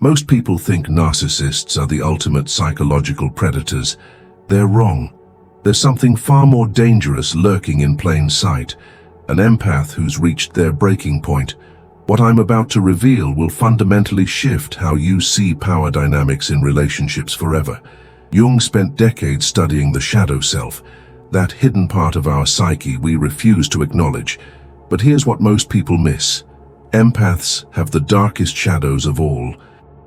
Most people think narcissists are the ultimate psychological predators. They're wrong. There's something far more dangerous lurking in plain sight, an empath who's reached their breaking point. What I'm about to reveal will fundamentally shift how you see power dynamics in relationships forever. Jung spent decades studying the shadow self, that hidden part of our psyche we refuse to acknowledge. But here's what most people miss. Empaths have the darkest shadows of all.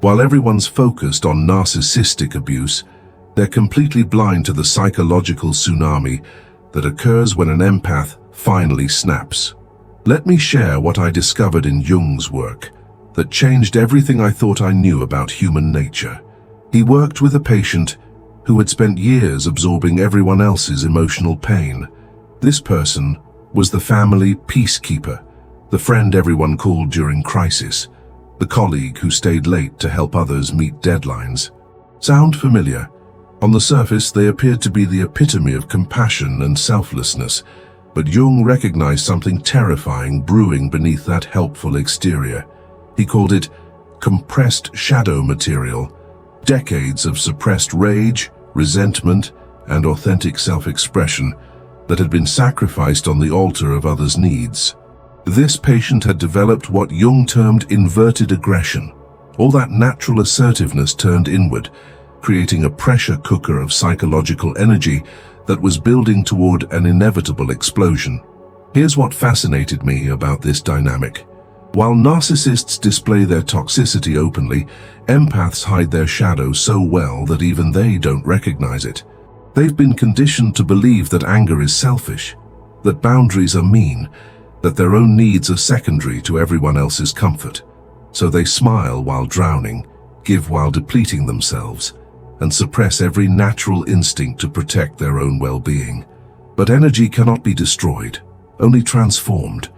While everyone's focused on narcissistic abuse, they're completely blind to the psychological tsunami that occurs when an empath finally snaps. Let me share what I discovered in Jung's work that changed everything I thought I knew about human nature. He worked with a patient who had spent years absorbing everyone else's emotional pain. This person was the family peacekeeper, the friend everyone called during crisis, the colleague who stayed late to help others meet deadlines. Sound familiar? On the surface, they appeared to be the epitome of compassion and selflessness, but Jung recognized something terrifying brewing beneath that helpful exterior. He called it compressed shadow material, decades of suppressed rage, resentment, and authentic self-expression that had been sacrificed on the altar of others' needs. This patient had developed what Jung termed inverted aggression. All that natural assertiveness turned inward, creating a pressure cooker of psychological energy that was building toward an inevitable explosion. Here's what fascinated me about this dynamic. While narcissists display their toxicity openly, empaths hide their shadow so well that even they don't recognize it. They've been conditioned to believe that anger is selfish, that boundaries are mean, that their own needs are secondary to everyone else's comfort. So they smile while drowning, give while depleting themselves, and suppress every natural instinct to protect their own well-being. But energy cannot be destroyed, only transformed.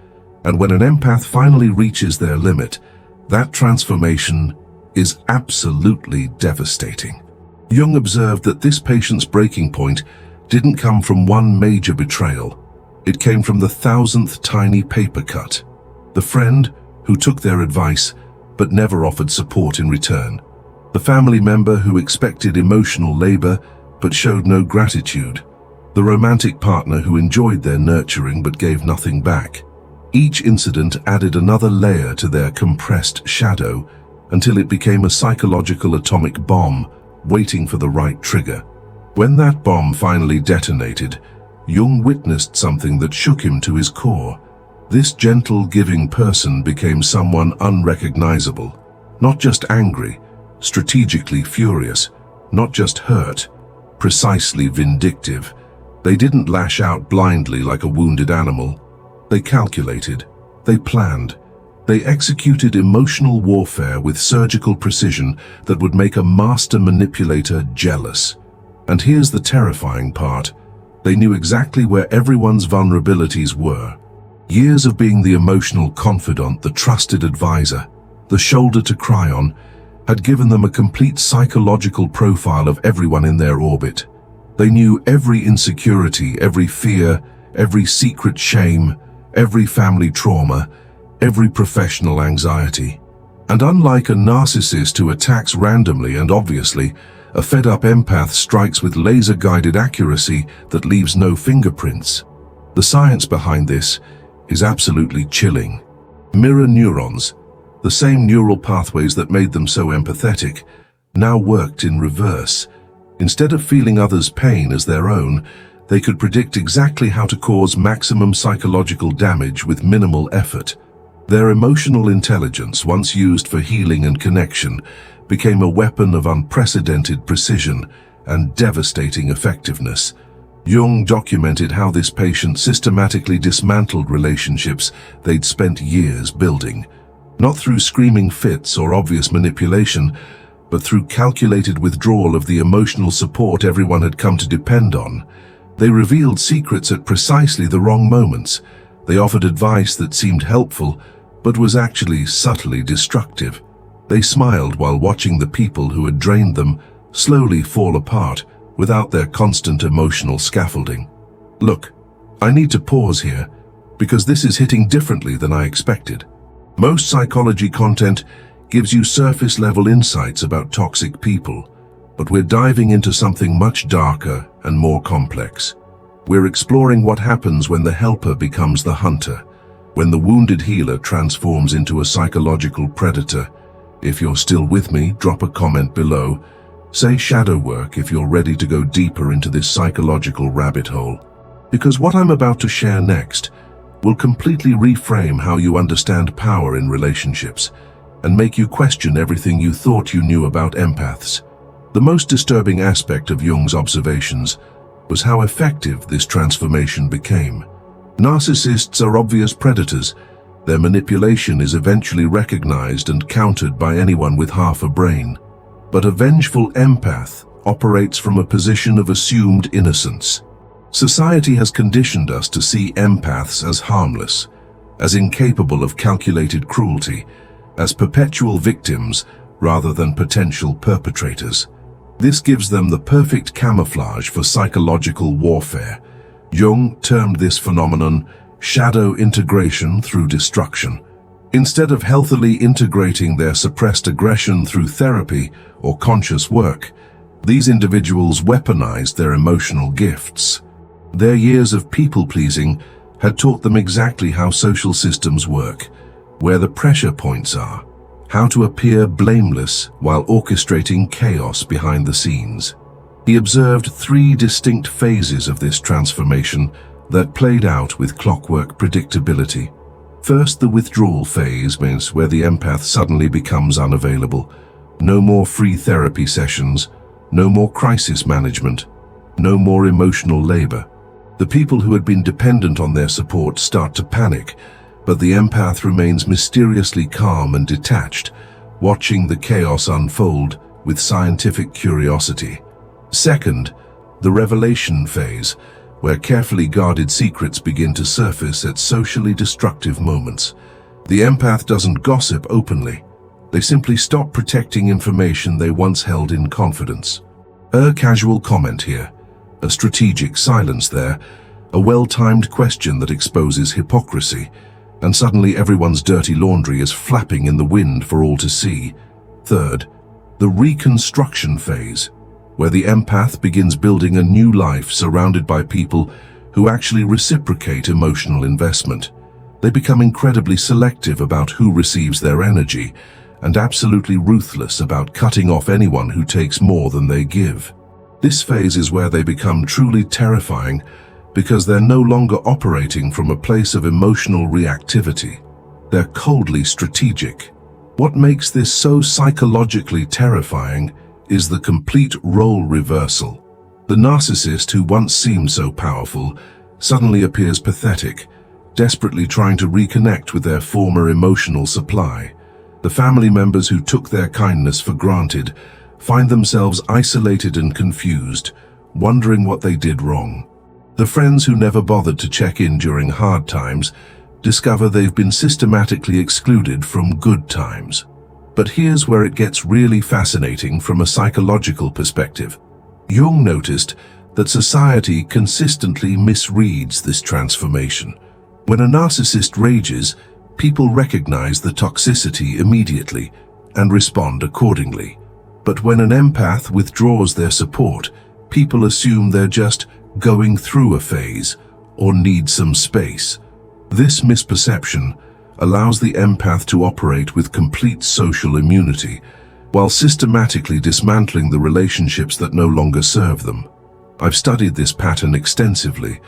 And when an empath finally reaches their limit, that transformation is absolutely devastating. Jung observed that this patient's breaking point didn't come from one major betrayal. It came from the 1,000th tiny paper cut. The friend who took their advice but never offered support in return. The family member who expected emotional labor but showed no gratitude. The romantic partner who enjoyed their nurturing but gave nothing back. Each incident added another layer to their compressed shadow until it became a psychological atomic bomb waiting for the right trigger. When that bomb finally detonated, Jung witnessed something that shook him to his core. This gentle, giving person became someone unrecognizable. Not just angry, strategically furious, not just hurt, precisely vindictive. They didn't lash out blindly like a wounded animal. They calculated, they planned, they executed emotional warfare with surgical precision that would make a master manipulator jealous. And here's the terrifying part. They knew exactly where everyone's vulnerabilities were. Years of being the emotional confidant, the trusted advisor, the shoulder to cry on, had given them a complete psychological profile of everyone in their orbit. They knew every insecurity, every fear, every secret shame, every family trauma, every professional anxiety. And unlike a narcissist who attacks randomly and obviously, a fed-up empath strikes with laser-guided accuracy that leaves no fingerprints. The science behind this is absolutely chilling. Mirror neurons, the same neural pathways that made them so empathetic, now worked in reverse. Instead of feeling others' pain as their own, they could predict exactly how to cause maximum psychological damage with minimal effort. Their emotional intelligence, once used for healing and connection, became a weapon of unprecedented precision and devastating effectiveness. Jung documented how this patient systematically dismantled relationships they'd spent years building, not through screaming fits or obvious manipulation, but through calculated withdrawal of the emotional support everyone had come to depend on. They revealed secrets at precisely the wrong moments. They offered advice that seemed helpful, but was actually subtly destructive. They smiled while watching the people who had drained them slowly fall apart without their constant emotional scaffolding. Look, I need to pause here, because this is hitting differently than I expected. Most psychology content gives you surface-level insights about toxic people, but we're diving into something much darker and more complex. We're exploring what happens when the helper becomes the hunter, when the wounded healer transforms into a psychological predator. If you're still with me, drop a comment below. Say shadow work if you're ready to go deeper into this psychological rabbit hole. Because what I'm about to share next will completely reframe how you understand power in relationships and make you question everything you thought you knew about empaths. The most disturbing aspect of Jung's observations was how effective this transformation became. Narcissists are obvious predators. Their manipulation is eventually recognized and countered by anyone with half a brain. But a vengeful empath operates from a position of assumed innocence. Society has conditioned us to see empaths as harmless, as incapable of calculated cruelty, as perpetual victims rather than potential perpetrators. This gives them the perfect camouflage for psychological warfare. Jung termed this phenomenon shadow integration through destruction. Instead of healthily integrating their suppressed aggression through therapy or conscious work, these individuals weaponized their emotional gifts. Their years of people-pleasing had taught them exactly how social systems work, where the pressure points are, how to appear blameless while orchestrating chaos behind the scenes. He observed 3 distinct phases of this transformation that played out with clockwork predictability. First, the withdrawal phase means where the empath suddenly becomes unavailable. No more free therapy sessions, no more crisis management, no more emotional labor. The people who had been dependent on their support start to panic, but the empath remains mysteriously calm and detached, watching the chaos unfold with scientific curiosity. Second, the revelation phase, where carefully guarded secrets begin to surface at socially destructive moments. The empath doesn't gossip openly. They simply stop protecting information they once held in confidence. A casual comment here, a strategic silence there, a well-timed question that exposes hypocrisy, and suddenly everyone's dirty laundry is flapping in the wind for all to see. Third, the reconstruction phase, where the empath begins building a new life surrounded by people who actually reciprocate emotional investment. They become incredibly selective about who receives their energy and absolutely ruthless about cutting off anyone who takes more than they give. This phase is where they become truly terrifying because they're no longer operating from a place of emotional reactivity. They're coldly strategic. What makes this so psychologically terrifying is the complete role reversal. The narcissist who once seemed so powerful suddenly appears pathetic, desperately trying to reconnect with their former emotional supply. The family members who took their kindness for granted find themselves isolated and confused, wondering what they did wrong. The friends who never bothered to check in during hard times discover they've been systematically excluded from good times. But here's where it gets really fascinating from a psychological perspective. Jung noticed that society consistently misreads this transformation. When a narcissist rages, people recognize the toxicity immediately and respond accordingly. But when an empath withdraws their support, people assume they're just going through a phase or need some space. This misperception allows the empath to operate with complete social immunity, while systematically dismantling the relationships that no longer serve them. I've studied this pattern extensively,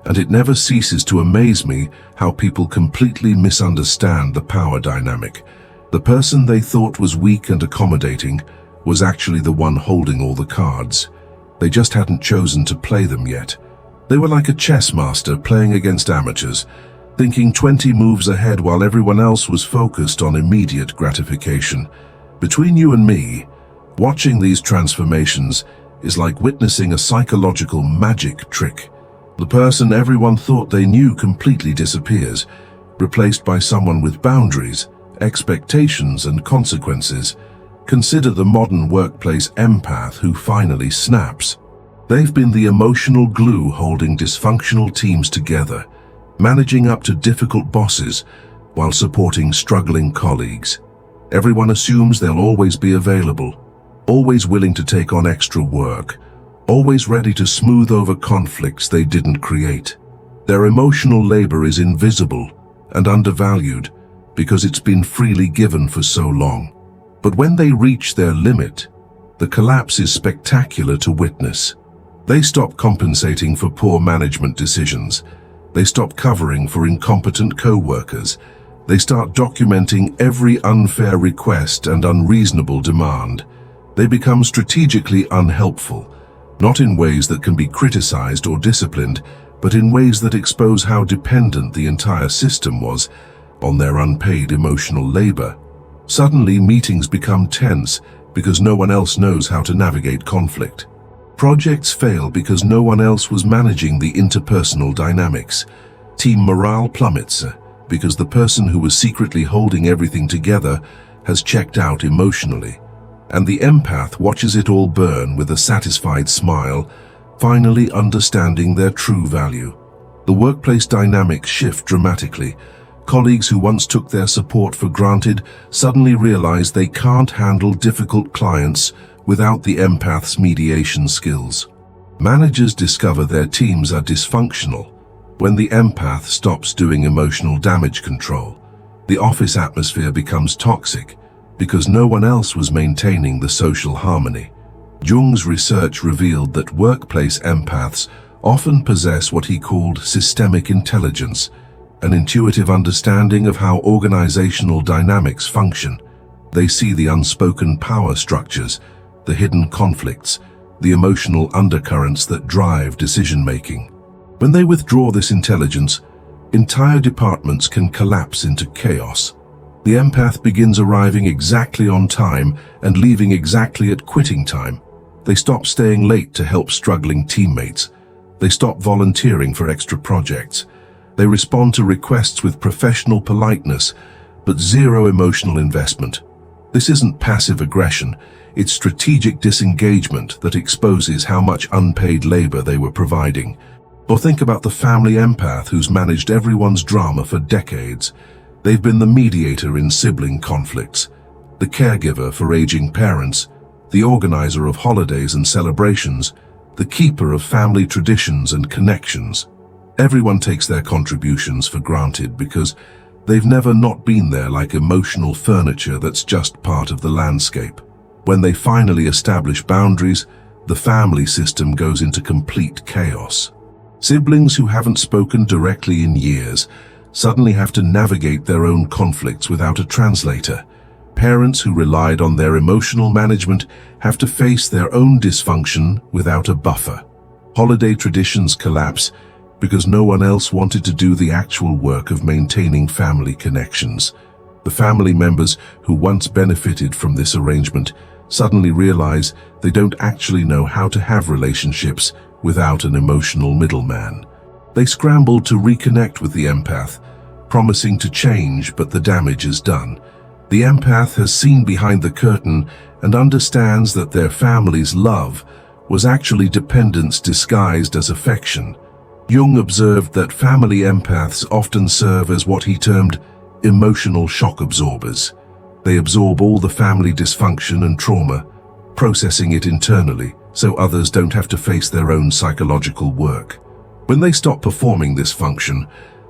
and it never ceases to amaze me how people completely misunderstand the power dynamic. The person they thought was weak and accommodating was actually the one holding all the cards. They just hadn't chosen to play them yet. They were like a chess master playing against amateurs, thinking 20 moves ahead while everyone else was focused on immediate gratification. Between you and me, watching these transformations is like witnessing a psychological magic trick. The person everyone thought they knew completely disappears, replaced by someone with boundaries, expectations, and consequences. Consider the modern workplace empath who finally snaps. They've been the emotional glue holding dysfunctional teams together, managing up to difficult bosses while supporting struggling colleagues. Everyone assumes they'll always be available, always willing to take on extra work, always ready to smooth over conflicts they didn't create. Their emotional labor is invisible and undervalued because it's been freely given for so long. But when they reach their limit, the collapse is spectacular to witness. They stop compensating for poor management decisions. They stop covering for incompetent co-workers. They start documenting every unfair request and unreasonable demand. They become strategically unhelpful, not in ways that can be criticized or disciplined, but in ways that expose how dependent the entire system was on their unpaid emotional labor. Suddenly, meetings become tense because no one else knows how to navigate conflict. Projects fail because no one else was managing the interpersonal dynamics. Team morale plummets because the person who was secretly holding everything together has checked out emotionally. And the empath watches it all burn with a satisfied smile, finally understanding their true value. The workplace dynamics shift dramatically. Colleagues who once took their support for granted suddenly realize they can't handle difficult clients without the empath's mediation skills. Managers discover their teams are dysfunctional when the empath stops doing emotional damage control. The office atmosphere becomes toxic because no one else was maintaining the social harmony. Jung's research revealed that workplace empaths often possess what he called systemic intelligence, an intuitive understanding of how organizational dynamics function. They see the unspoken power structures, the hidden conflicts, the emotional undercurrents that drive decision-making. When they withdraw this intelligence, entire departments can collapse into chaos. The empath begins arriving exactly on time and leaving exactly at quitting time. They stop staying late to help struggling teammates. They stop volunteering for extra projects. They respond to requests with professional politeness, but zero emotional investment. This isn't passive aggression, it's strategic disengagement that exposes how much unpaid labor they were providing. Or think about the family empath who's managed everyone's drama for decades. They've been the mediator in sibling conflicts, the caregiver for aging parents, the organizer of holidays and celebrations, the keeper of family traditions and connections. Everyone takes their contributions for granted because they've never not been there, like emotional furniture that's just part of the landscape. When they finally establish boundaries, the family system goes into complete chaos. Siblings who haven't spoken directly in years suddenly have to navigate their own conflicts without a translator. Parents who relied on their emotional management have to face their own dysfunction without a buffer. Holiday traditions collapse because no one else wanted to do the actual work of maintaining family connections. The family members who once benefited from this arrangement suddenly realize they don't actually know how to have relationships without an emotional middleman. They scramble to reconnect with the empath, promising to change, but the damage is done. The empath has seen behind the curtain and understands that their family's love was actually dependence disguised as affection. Jung observed that family empaths often serve as what he termed emotional shock absorbers. They absorb all the family dysfunction and trauma, processing it internally so others don't have to face their own psychological work. When they stop performing this function,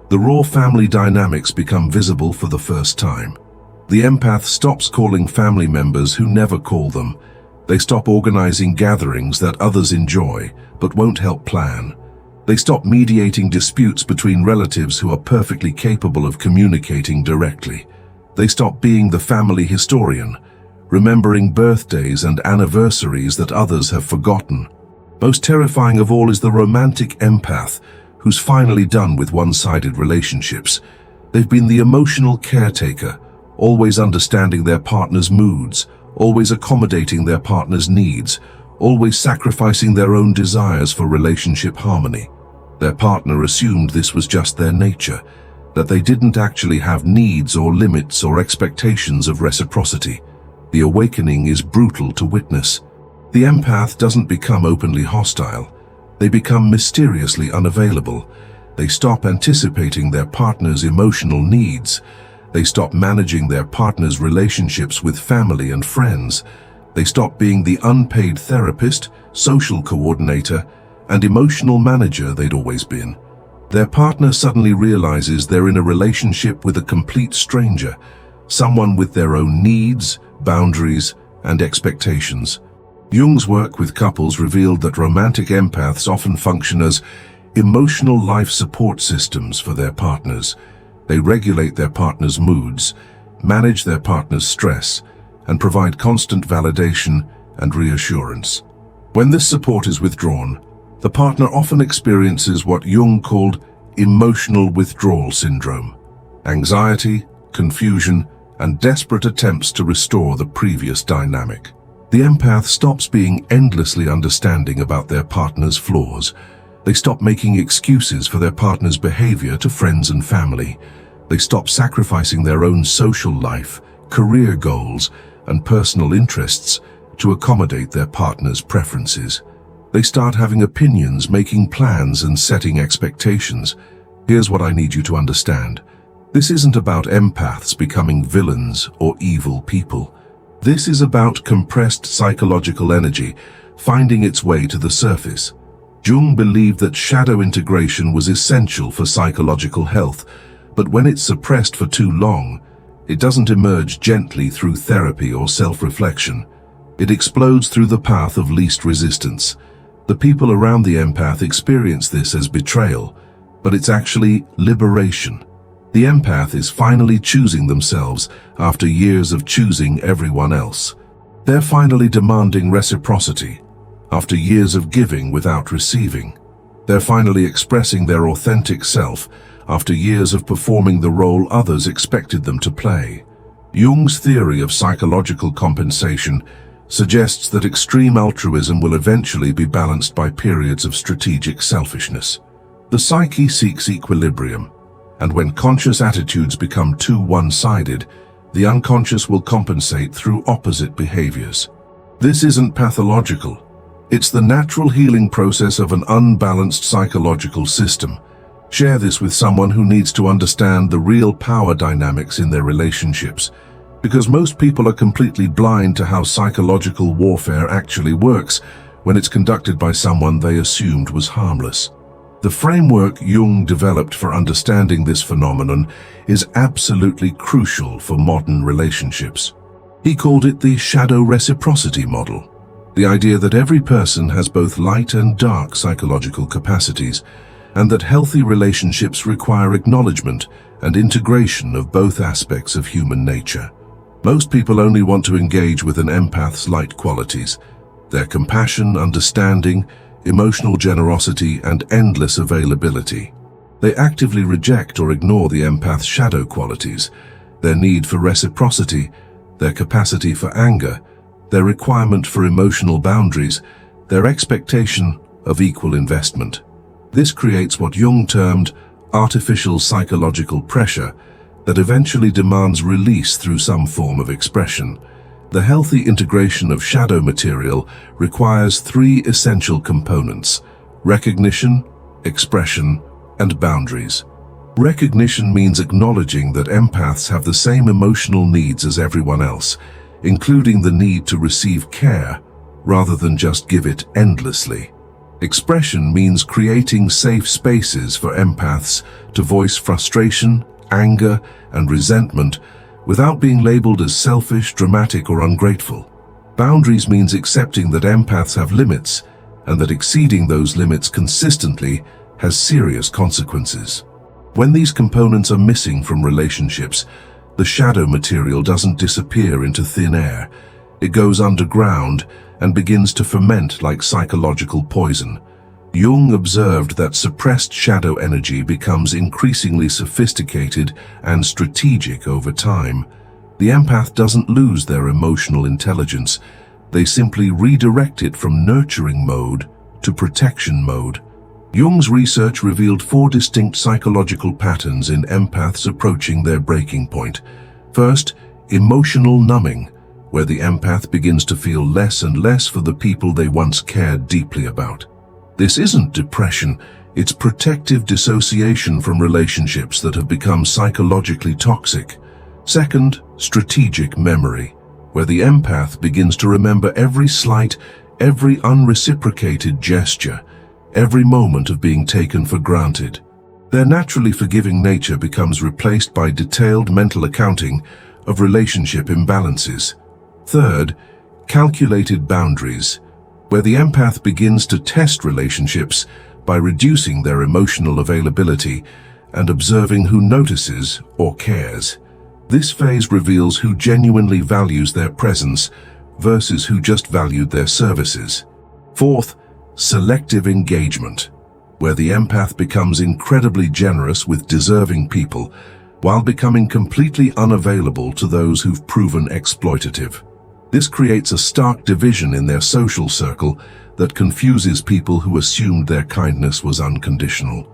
the raw family dynamics become visible for the first time. The empath stops calling family members who never call them. They stop organizing gatherings that others enjoy but won't help plan. They stop mediating disputes between relatives who are perfectly capable of communicating directly. They stop being the family historian, remembering birthdays and anniversaries that others have forgotten. Most terrifying of all is the romantic empath, who's finally done with one-sided relationships. They've been the emotional caretaker, always understanding their partner's moods, always accommodating their partner's needs, always sacrificing their own desires for relationship harmony. Their partner assumed this was just their nature, that they didn't actually have needs or limits or expectations of reciprocity. The awakening is brutal to witness. The empath doesn't become openly hostile. They become mysteriously unavailable. They stop anticipating their partner's emotional needs. They stop managing their partner's relationships with family and friends. They stop being the unpaid therapist, social coordinator, and emotional manager they'd always been. Their partner suddenly realizes they're in a relationship with a complete stranger, someone with their own needs, boundaries, and expectations. Jung's work with couples revealed that romantic empaths often function as emotional life support systems for their partners. They regulate their partner's moods, manage their partner's stress, and provide constant validation and reassurance. When this support is withdrawn, the partner often experiences what Jung called emotional withdrawal syndrome: anxiety, confusion, and desperate attempts to restore the previous dynamic. The empath stops being endlessly understanding about their partner's flaws. They stop making excuses for their partner's behavior to friends and family. They stop sacrificing their own social life, career goals, and personal interests to accommodate their partner's preferences. They start having opinions, making plans, and setting expectations. Here's what I need you to understand. This isn't about empaths becoming villains or evil people. This is about compressed psychological energy finding its way to the surface. Jung believed that shadow integration was essential for psychological health, but when it's suppressed for too long, it doesn't emerge gently through therapy or self-reflection. It explodes through the path of least resistance. The people around the empath experience this as betrayal, but it's actually liberation. The empath is finally choosing themselves after years of choosing everyone else. They're finally demanding reciprocity after years of giving without receiving. They're finally expressing their authentic self after years of performing the role others expected them to play. Jung's theory of psychological compensation suggests that extreme altruism will eventually be balanced by periods of strategic selfishness. The psyche seeks equilibrium, and when conscious attitudes become too one-sided, the unconscious will compensate through opposite behaviors. This isn't pathological. It's the natural healing process of an unbalanced psychological system. Share this with someone who needs to understand the real power dynamics in their relationships, because most people are completely blind to how psychological warfare actually works when it's conducted by someone they assumed was harmless. The framework Jung developed for understanding this phenomenon is absolutely crucial for modern relationships. He called it the shadow reciprocity model, the idea that every person has both light and dark psychological capacities, and that healthy relationships require acknowledgement and integration of both aspects of human nature. Most people only want to engage with an empath's light qualities, their compassion, understanding, emotional generosity, and endless availability. They actively reject or ignore the empath's shadow qualities, their need for reciprocity, their capacity for anger, their requirement for emotional boundaries, their expectation of equal investment. This creates what Jung termed artificial psychological pressure that eventually demands release through some form of expression. The healthy integration of shadow material requires three essential components: recognition, expression, and boundaries. Recognition means acknowledging that empaths have the same emotional needs as everyone else, including the need to receive care rather than just give it endlessly. Expression means creating safe spaces for empaths to voice frustration, anger, and resentment without being labeled as selfish, dramatic, or ungrateful. Boundaries means accepting that empaths have limits and that exceeding those limits consistently has serious consequences. When these components are missing from relationships, the shadow material doesn't disappear into thin air. It goes underground and begins to ferment like psychological poison. Jung observed that suppressed shadow energy becomes increasingly sophisticated and strategic over time. The empath doesn't lose their emotional intelligence. They simply redirect it from nurturing mode to protection mode. Jung's research revealed 4 distinct psychological patterns in empaths approaching their breaking point. First, emotional numbing, where the empath begins to feel less and less for the people they once cared deeply about. This isn't depression, it's protective dissociation from relationships that have become psychologically toxic. Second, strategic memory, where the empath begins to remember every slight, every unreciprocated gesture, every moment of being taken for granted. Their naturally forgiving nature becomes replaced by detailed mental accounting of relationship imbalances. Third, calculated boundaries, where the empath begins to test relationships by reducing their emotional availability and observing who notices or cares. This phase reveals who genuinely values their presence versus who just valued their services. Fourth, selective engagement, where the empath becomes incredibly generous with deserving people while becoming completely unavailable to those who've proven exploitative. This creates a stark division in their social circle that confuses people who assumed their kindness was unconditional.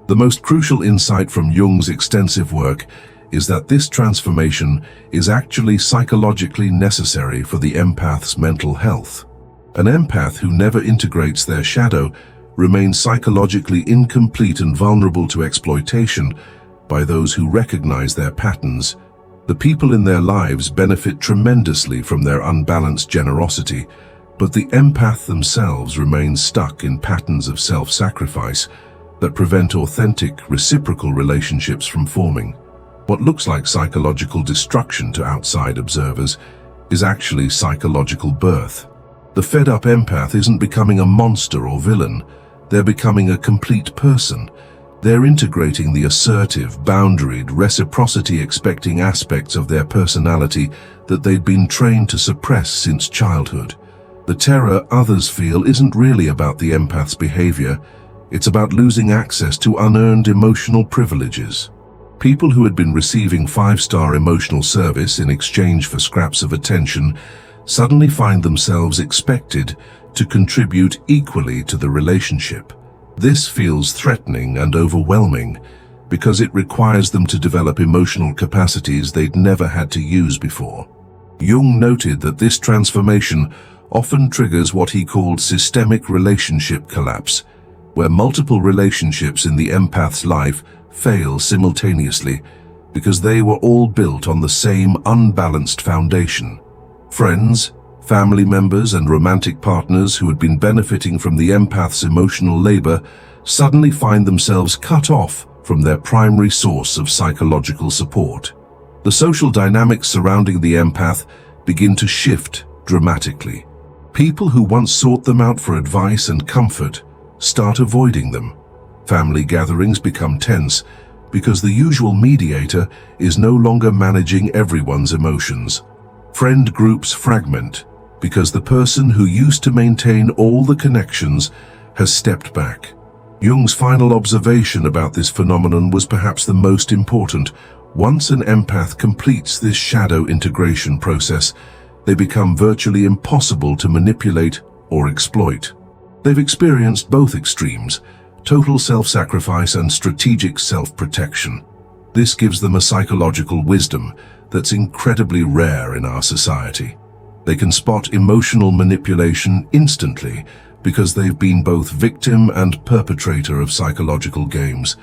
The most crucial insight from Jung's extensive work is that this transformation is actually psychologically necessary for the empath's mental health. An empath who never integrates their shadow remains psychologically incomplete and vulnerable to exploitation by those who recognize their patterns. The people in their lives benefit tremendously from their unbalanced generosity, but the empath themselves remain stuck in patterns of self-sacrifice that prevent authentic, reciprocal relationships from forming. What looks like psychological destruction to outside observers is actually psychological birth. The fed-up empath isn't becoming a monster or villain. They're becoming a complete person. They're integrating the assertive, boundaried, reciprocity-expecting aspects of their personality that they'd been trained to suppress since childhood. The terror others feel isn't really about the empath's behavior. It's about losing access to unearned emotional privileges. People who had been receiving 5-star emotional service in exchange for scraps of attention suddenly find themselves expected to contribute equally to the relationship. This feels threatening and overwhelming because it requires them to develop emotional capacities they'd never had to use before. Jung noted that this transformation often triggers what he called systemic relationship collapse, where multiple relationships in the empath's life fail simultaneously because they were all built on the same unbalanced foundation. Friends, family members, and romantic partners who had been benefiting from the empath's emotional labor suddenly find themselves cut off from their primary source of psychological support. The social dynamics surrounding the empath begin to shift dramatically. People who once sought them out for advice and comfort start avoiding them. Family gatherings become tense because the usual mediator is no longer managing everyone's emotions. Friend groups fragment because the person who used to maintain all the connections has stepped back. Jung's final observation about this phenomenon was perhaps the most important. Once an empath completes this shadow integration process, they become virtually impossible to manipulate or exploit. They've experienced both extremes, total self-sacrifice and strategic self-protection. This gives them a psychological wisdom that's incredibly rare in our society. They can spot emotional manipulation instantly because they've been both victim and perpetrator of psychological games.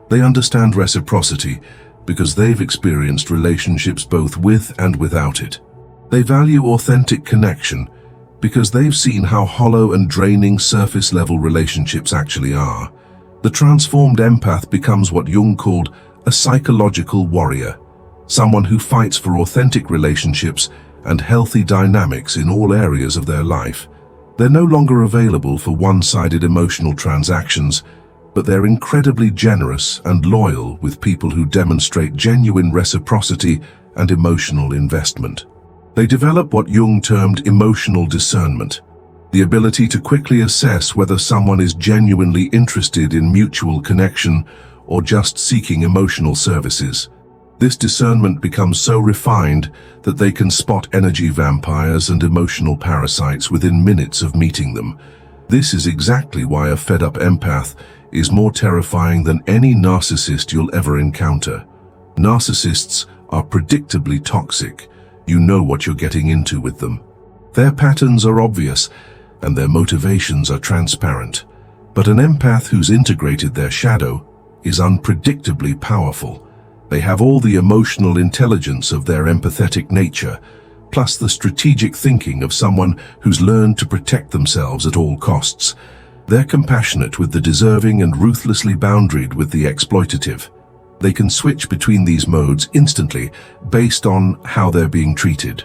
They understand reciprocity because they've experienced relationships both with and without it. They value authentic connection because they've seen how hollow and draining surface-level relationships actually are. The transformed empath becomes what Jung called a psychological warrior, someone who fights for authentic relationships and healthy dynamics in all areas of their life. They're no longer available for one-sided emotional transactions, but they're incredibly generous and loyal with people who demonstrate genuine reciprocity and emotional investment. They develop what Jung termed emotional discernment, the ability to quickly assess whether someone is genuinely interested in mutual connection or just seeking emotional services. This discernment becomes so refined that they can spot energy vampires and emotional parasites within minutes of meeting them. This is exactly why a fed-up empath is more terrifying than any narcissist you'll ever encounter. Narcissists are predictably toxic. You know what you're getting into with them. Their patterns are obvious, and their motivations are transparent. But an empath who's integrated their shadow is unpredictably powerful. They have all the emotional intelligence of their empathetic nature, plus the strategic thinking of someone who's learned to protect themselves at all costs. They're compassionate with the deserving and ruthlessly boundaried with the exploitative. They can switch between these modes instantly based on how they're being treated.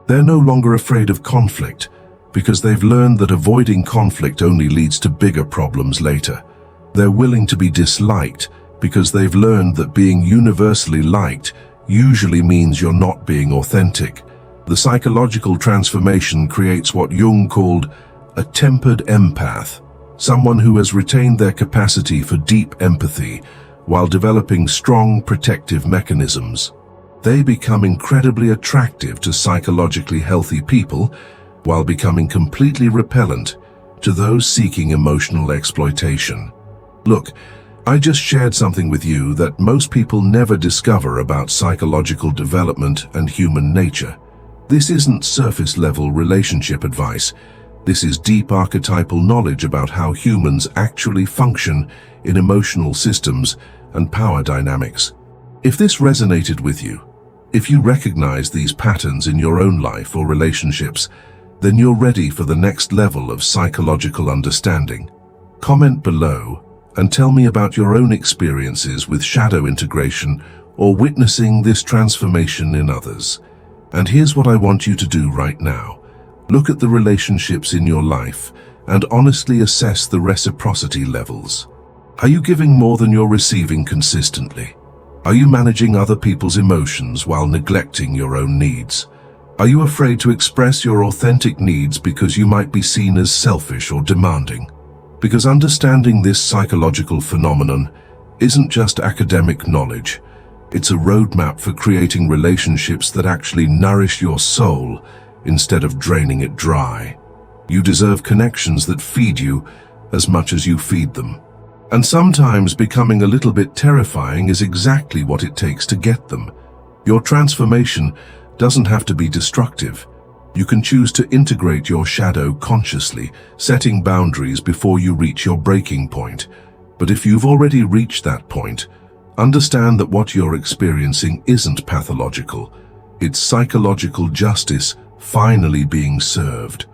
They're no longer afraid of conflict because they've learned that avoiding conflict only leads to bigger problems later. They're willing to be disliked because they've learned that being universally liked usually means you're not being authentic. The psychological transformation creates what Jung called a tempered empath, someone who has retained their capacity for deep empathy while developing strong protective mechanisms. They become incredibly attractive to psychologically healthy people while becoming completely repellent to those seeking emotional exploitation. Look, I just shared something with you that most people never discover about psychological development and human nature. This isn't surface-level relationship advice. This is deep archetypal knowledge about how humans actually function in emotional systems and power dynamics. If this resonated with you, if you recognize these patterns in your own life or relationships, then you're ready for the next level of psychological understanding. Comment below and tell me about your own experiences with shadow integration or witnessing this transformation in others. And here's what I want you to do right now. Look at the relationships in your life and honestly assess the reciprocity levels. Are you giving more than you're receiving consistently? Are you managing other people's emotions while neglecting your own needs? Are you afraid to express your authentic needs because you might be seen as selfish or demanding? Because understanding this psychological phenomenon isn't just academic knowledge. It's a roadmap for creating relationships that actually nourish your soul instead of draining it dry. You deserve connections that feed you as much as you feed them. And sometimes becoming a little bit terrifying is exactly what it takes to get them. Your transformation doesn't have to be destructive. You can choose to integrate your shadow consciously, setting boundaries before you reach your breaking point. But if you've already reached that point, understand that what you're experiencing isn't pathological. It's psychological justice finally being served.